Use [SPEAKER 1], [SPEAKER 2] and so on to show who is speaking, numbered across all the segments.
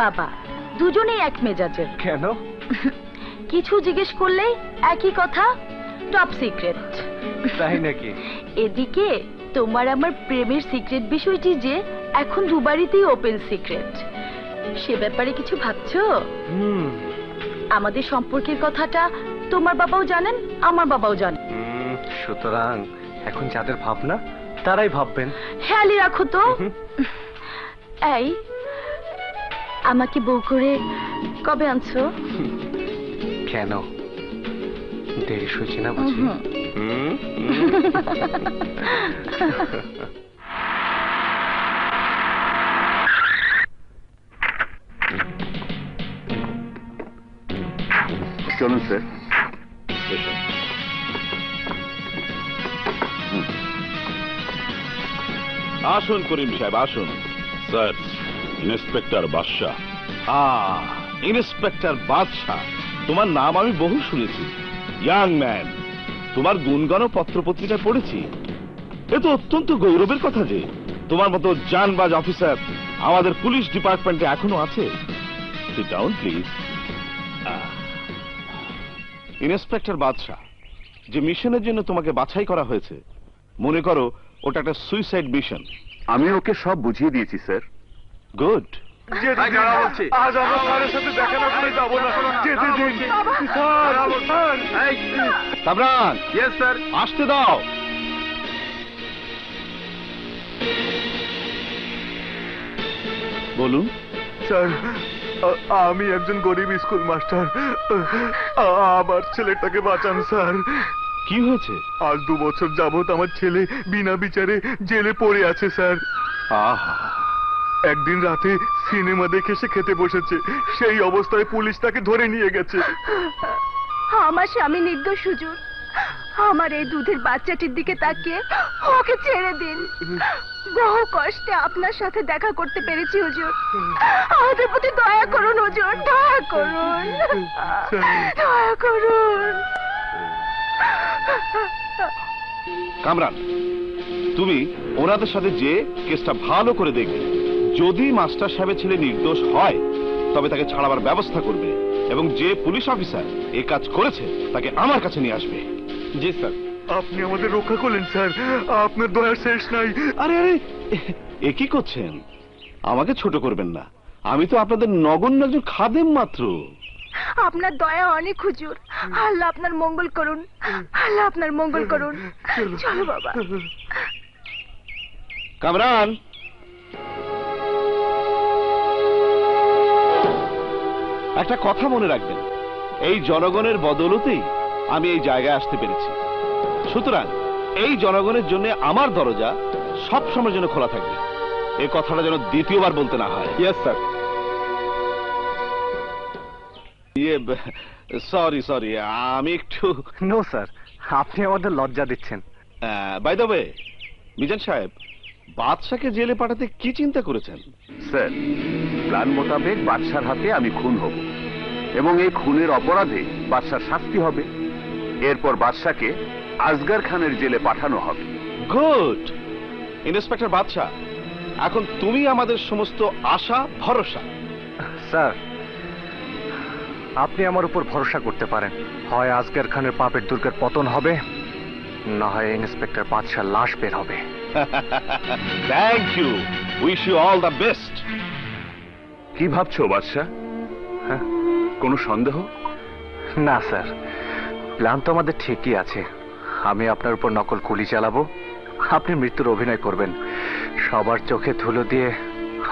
[SPEAKER 1] বাবা দুজনেই এক মেজাজের।
[SPEAKER 2] কেন?
[SPEAKER 1] কিছু জিজ্ঞেস করলেই একই কথা, টপ সিক্রেট।
[SPEAKER 2] তাই নাকি?
[SPEAKER 1] এদিকে তোমার আমার প্রেমের সিক্রেট বিষয়টি যে এখন দুবারিতেই ওপেন সিক্রেট, সে ব্যাপারে কিছু ভাবছো? আমাদের সম্পর্কের কথাটা তোমার বাবাও জানেন, আমার বাবাও জানেন।
[SPEAKER 2] সুতরাং এখন যাদের ভাবনা তারাই ভাববেন।
[SPEAKER 1] খেয়ালই রাখো তো। এই আমাকে বউ করে কবে আনছো?
[SPEAKER 2] কেন দেরি হয়েছে না বুঝি?
[SPEAKER 3] চলুন স্যার।
[SPEAKER 4] আসুন করিম সাহেব আসুন। স্যার, ইন্সপেক্টর বাদশাহ। ইন্সপেক্টর বাদশাহ, তোমার নাম আমি বহু শুনেছি। ইয়াং ম্যান, তোমার গুণগানও পত্রপত্রিকায় পড়েছি। এ তো অত্যন্ত গৌরবের কথা যে তোমার মতো জানবাজ অফিসার আমাদের পুলিশ ডিপার্টমেন্টে এখনো আছে। Sit down please. ইন্সপেক্টর বাদশাহ, যে মিশনের জন্য তোমাকে বাছাই করা হয়েছে, মনে করো ওটা একটা সুইসাইড মিশন।
[SPEAKER 3] আমি ওকে সব বুঝিয়ে দিয়েছি স্যার।
[SPEAKER 4] গুড।
[SPEAKER 2] আজ আমরা স্যারের সাথে দেখা না করে যাবো না। যেতে দিন স্যার।
[SPEAKER 4] Kamran,
[SPEAKER 3] yes sir.
[SPEAKER 4] আসতে দাও। বলুন।
[SPEAKER 5] স্যার, আমি একজন গরিব স্কুল মাস্টার। আমার ছেলেটাকে বাঁচান স্যার।
[SPEAKER 4] কি হয়েছে?
[SPEAKER 5] আজ 2 বছর যাবত আমার ছেলে বিনা বিচারে জেলে পড়ে আছে স্যার।
[SPEAKER 4] আহা,
[SPEAKER 5] একদিন রাতে সিনেমা দেখে সে খেতে বসেছে, সেই অবস্থায় পুলিশ তাকে ধরে নিয়ে গেছে।
[SPEAKER 1] আমার স্বামী নির্দোষ হুজুর, আমার এই দুধের বাচ্চাটির দিকে তাকিয়ে ওকে ছেড়ে দিন। বহু কষ্টে আপনার সাথে দেখা করতে পেরেছি হুজুর, আমাদের প্রতি দয়া করুন হুজুর, দয়া করুন, দয়া করুন।
[SPEAKER 4] কামরান, তুমি ওনাদের সাথে যে কেসটা ভালো করে দেখবে। যদি মাস্টার সাহেবের ছেলে নির্দোষ হয় তবে তাকে ছাড়াবার ব্যবস্থা করবে, এবং যে পুলিশ অফিসার এই কাজ করেছে তাকে আমার কাছে নিয়ে আসবে।
[SPEAKER 2] জি স্যার।
[SPEAKER 5] আপনি আমাদের রক্ষা করলেন স্যার, আপনার দয়ার শেষ নাই।
[SPEAKER 4] আরে আরে, এ কি করছেন? আমাকে ছোট করবেন না, আমি তো আপনাদের নগণ্য একজন খাদেম মাত্র।
[SPEAKER 1] আপনার দয়া অনেক হুজুর, আল্লাহ আপনার মঙ্গল করুন, আল্লাহ আপনার মঙ্গল করুন। চলো বাবা।
[SPEAKER 4] কামরান, একটা কথা মনে রাখবেন, এই জনগণের বদৌলতেই আমি এই জায়গায় আসতে পেরেছি। সুতরাং এই জনগণের জন্য আমার দরজা সব সময়ের জন্য খোলা থাকবে। এই কথাটা যেন দ্বিতীয়বার বলতে না হয়।
[SPEAKER 2] Yes sir.
[SPEAKER 4] সরি সরি, আমি একটু।
[SPEAKER 2] নো স্যার, আপনি আমাদের লজ্জা দিচ্ছেন।
[SPEAKER 4] বাই দ্য ওয়ে, মিজান সাহেব, বাদশাকে জেলে পাঠাতে কি চিন্তা করেছেন?
[SPEAKER 3] স্যার, প্ল্যান মোতাবেক বাদশার হাতে আমি খুন হব এবং এই খুনের অপরাধে বাদশার শাস্তি হবে। এরপর বাদশাকে আসগর খানের জেলে পাঠানো হবে।
[SPEAKER 4] গুড। ইন্সপেক্টর বাদশা, এখন তুমি আমাদের সমস্ত আশা ভরসা।
[SPEAKER 2] স্যার, আপনি আমার উপর ভরসা করতে পারেন। হয় আসগর খানের পাপের দুর্গের পতন হবে, না হয় ইন্সপেক্টর বাদশার লাশ বের হবে।
[SPEAKER 4] Thank you, wish you all the best.
[SPEAKER 3] কি ভাবছো বাদশা? কোনো সন্দেহ?
[SPEAKER 2] না স্যার, প্ল্যান তো আমাদের ঠিকই আছে। আমি আপনার উপর নকল গুলি চালাবো, আপনি মৃত্যুর অভিনয় করবেন, সবার চোখে ধুলো দিয়ে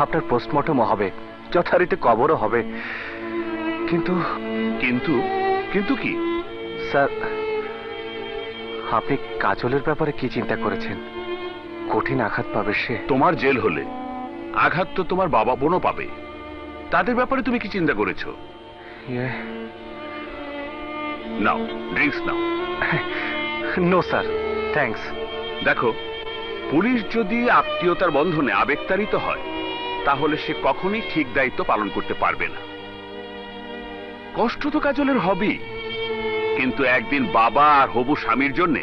[SPEAKER 2] আপনার পোস্টমর্টমও হবে, যথারীতি কবরও হবে। কিন্তু
[SPEAKER 3] কিন্তু কিন্তু কি?
[SPEAKER 2] স্যার, আপনি কাজলের ব্যাপারে কি চিন্তা করেছেন? কঠিন আঘাত পাবে সে।
[SPEAKER 3] তোমার জেল হলে আঘাত তো তোমার বাবা বোনও পাবে, তাদের ব্যাপারে তুমি কি চিন্তা করেছো? নাও ড্রিঙ্কস নাও।
[SPEAKER 2] No sir, thanks.
[SPEAKER 3] দেখো, পুলিশ যদি আত্মীয়তার বন্ধনে আবেগতাড়িত হয় তাহলে সে কখনোই ঠিক দায়িত্ব পালন করতে পারবে না। কষ্ট তো কাজলের হবেই, কিন্তু একদিন বাবা আর হবু স্বামীর জন্য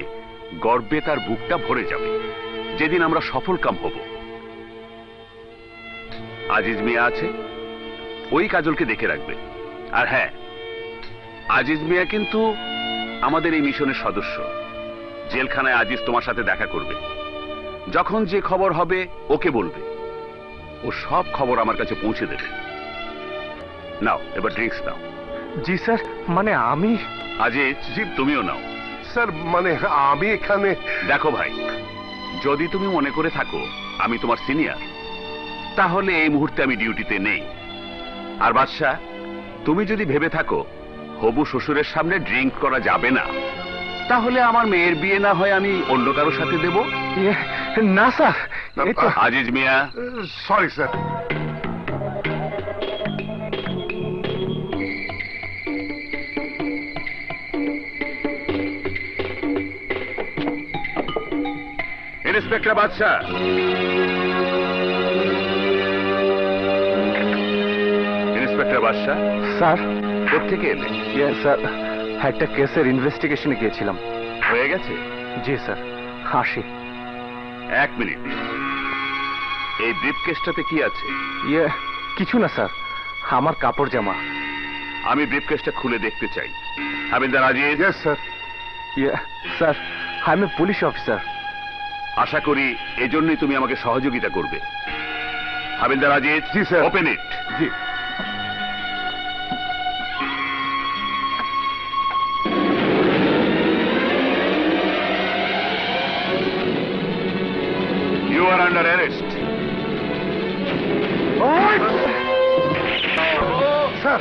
[SPEAKER 3] গর্বে তার বুকটা ভরে যাবে যেদিন আমরা সফল কাম হব। আজিজ মিয়া আছে, ওই কাজলকে দেখে রাখবে। আর হ্যাঁ, আজিজ মিয়া কিন্তু আমাদের এই মিশনের সদস্য। জেলখানায় আজিজ তোমার সাথে দেখা করবে। যখন যে খবর হবে ওকে বলবে, ও সব খবর আমার কাছে পৌঁছে দেবে। নাও এবার ড্রিঙ্কস নাও।
[SPEAKER 2] জি স্যার, মানে আমি
[SPEAKER 3] আজিজ, তুমিও নাও।
[SPEAKER 5] স্যার মানে আমি এখানে
[SPEAKER 3] দেখো ভাই, যদি তুমি মনে করে থাকো আমি তোমার সিনিয়র, তাহলে এই মুহূর্তে আমি ডিউটিতে নেই। আর বাদশা, তুমি যদি ভেবে থাকো হবু শ্বশুরের সামনে ড্রিঙ্ক করা যাবে না, তাহলে আমার মেয়ের বিয়ে না হয় আমি অন্য কারোর সাথে দেব।
[SPEAKER 2] না স্যার, এ তো
[SPEAKER 3] আজিজ মিয়া,
[SPEAKER 5] সরি স্যার।
[SPEAKER 3] ইন্সপেক্টর বাদশা, ইন্সপেক্টর বাদশা,
[SPEAKER 2] স্যার,
[SPEAKER 3] কোত্থেকে এলে?
[SPEAKER 2] স্যার একটা কেসের ইনভেস্টিগেশনে গিয়েছিলাম।
[SPEAKER 3] হয়ে গেছে?
[SPEAKER 2] জি স্যার, আসি।
[SPEAKER 3] 1 মিনিট, এই ব্রিফকেসটাতে কি আছে?
[SPEAKER 2] কিছু না স্যার, আমার কাপড় জামা।
[SPEAKER 3] আমি ব্রিফকেসটা খুলে দেখতে চাই। হাবিলদার Aziz.
[SPEAKER 5] Yes sir.
[SPEAKER 2] Sir, I am a police officer.
[SPEAKER 3] আশা করি এজন্যই তুমি আমাকে সহযোগিতা করবে। হাবিলদার আজিজ।
[SPEAKER 5] জি স্যার।
[SPEAKER 3] Open it.
[SPEAKER 5] জি।
[SPEAKER 3] You are under arrest.
[SPEAKER 5] Sir,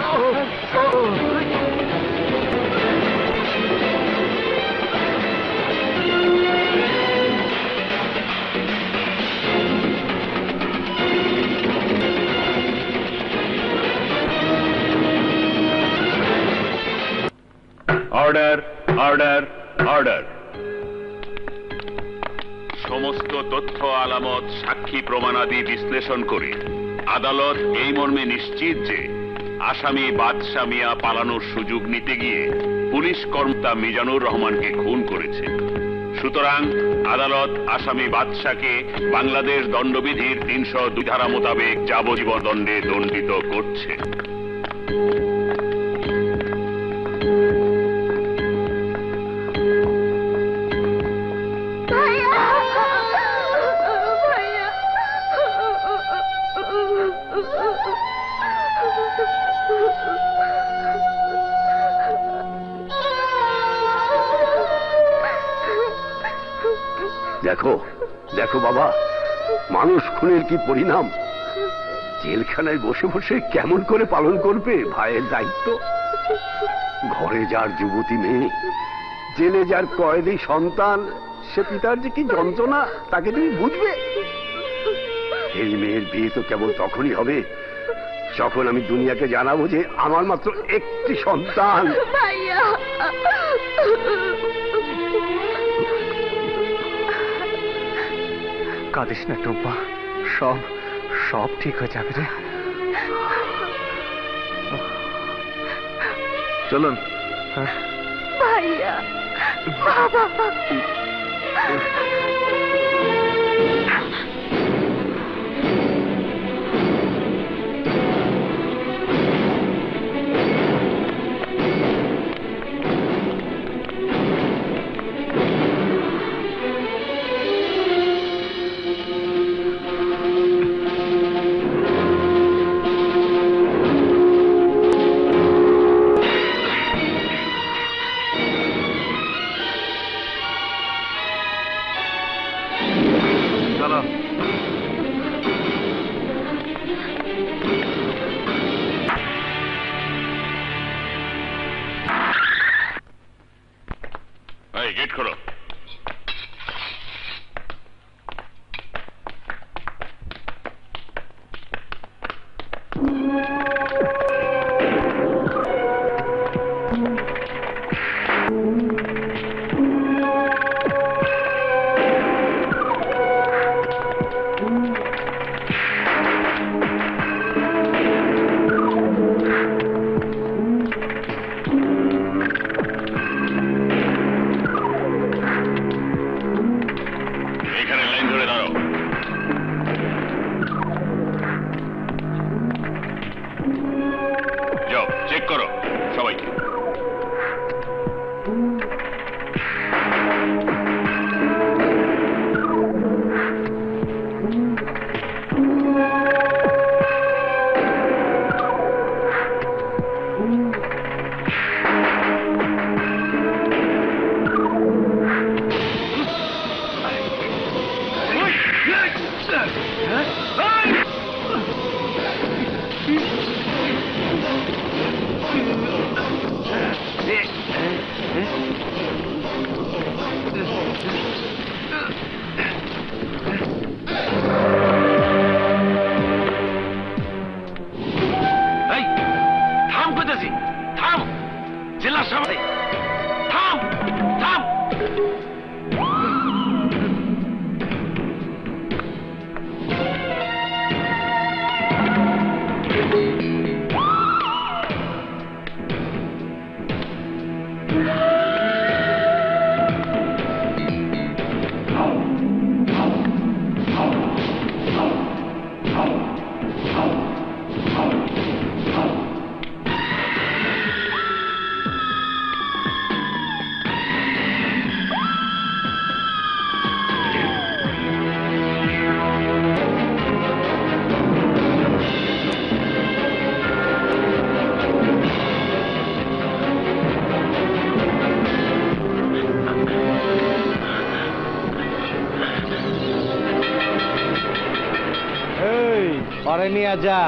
[SPEAKER 3] order, order, order. সমস্ত তথ্য আলামত, সাক্ষী প্রমাণাদি বিশ্লেষণ করে আদালত এই মর্মে নিশ্চিত যে আসামি বাদশা মিয়া পালানোর সুযোগ নিতে গিয়ে পুলিশ কর্মকর্তা মিজানুর রহমানকে খুন করেছে। সুতরাং আদালত আসামি বাদশাকে বাংলাদেশ দণ্ডবিধির 302 ধারা মোতাবেক যাবজ্জীবন দণ্ডে দণ্ডিত করছে।
[SPEAKER 6] দেখো দেখো বাবা, মানুষ খুনের কি পরিণাম। জেলখানায় বসে বসে কেমন করে পালন করবে ভাইয়ের দায়িত্ব। ঘরে যার যুবতী মেয়ে, জেলে যার কয়েদি সন্তান, সে পিতার যে কি যন্ত্রণা তাকে তুমি বুঝবে। এই মেয়ের বিয়ে তো কেবল তখনই হবে যখন আমি দুনিয়াকে জানাবো যে আমার মাত্র একটি সন্তান।
[SPEAKER 1] ভাইয়া,
[SPEAKER 2] কাঁদিস না টুম্পা, সব সব ঠিক হয়ে যাবে রে। চলুন।
[SPEAKER 1] ভাইয়া, বাবা।
[SPEAKER 7] পরে নিয়ে যা।